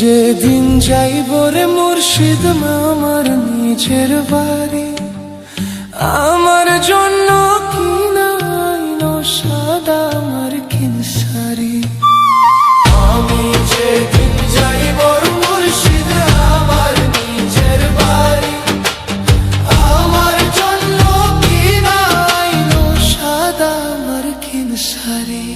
যেদিন যাইব রে মুর্শিদ আমার নিজের বাড়ি, আমার জন্য কিনাইনো সাদা আমার কিন সারি। আমি যেদিন যাইব মুর্শিদ আমার নিজের বাড়ি, আমার জন্য কিনাইনো সাদা আমার কিন সারি।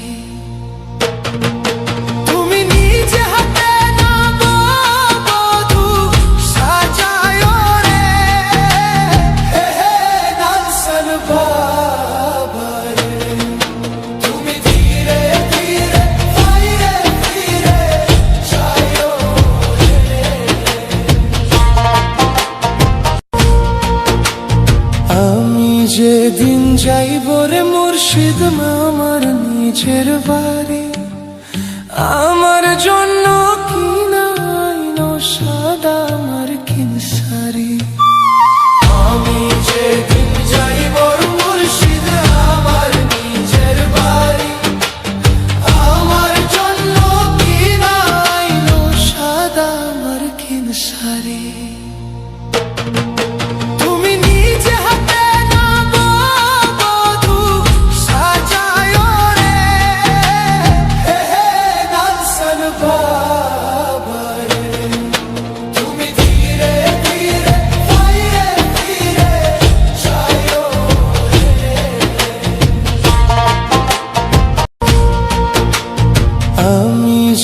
যেদিন যাইব রে মুর্শিদ আমার নিজের বাড়ি, আমার জন্য কিনাইনো সাদা আমার কিন সারি। আমি যেদিন যাইব মুর্শিদ আমার নিজের বাড়ি, আমার জন্য কিনাইনো সাদা আমার কিন সারি।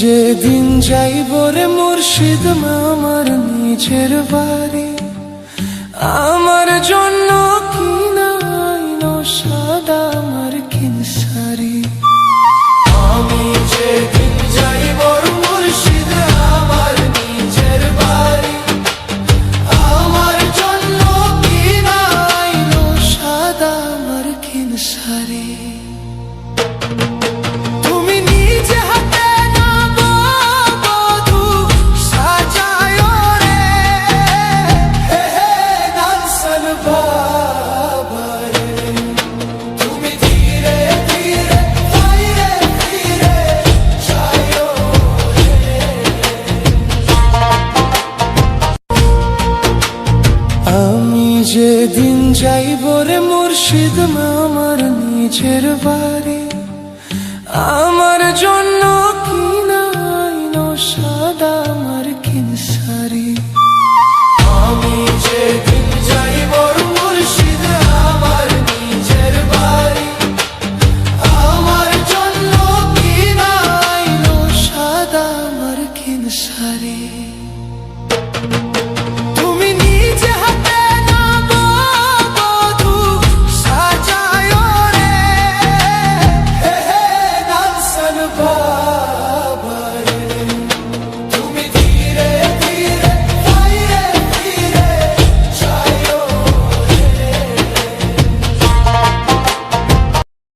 যেদিন যাইব রে মুর্শিদ আমার নিজের বাড়ি, আমার জন্য কিনাইনো সাদা আমার কিন সারি। আমি যেদিন যাইব মুর্শিদ আমার নিজের বাড়ি, আমার জন্য কিনাইনো সাদা আমার কিন সারি। যেদিন যাইব রে মুর্শিদ আমার নিজের বাড়ি, আমার জন্য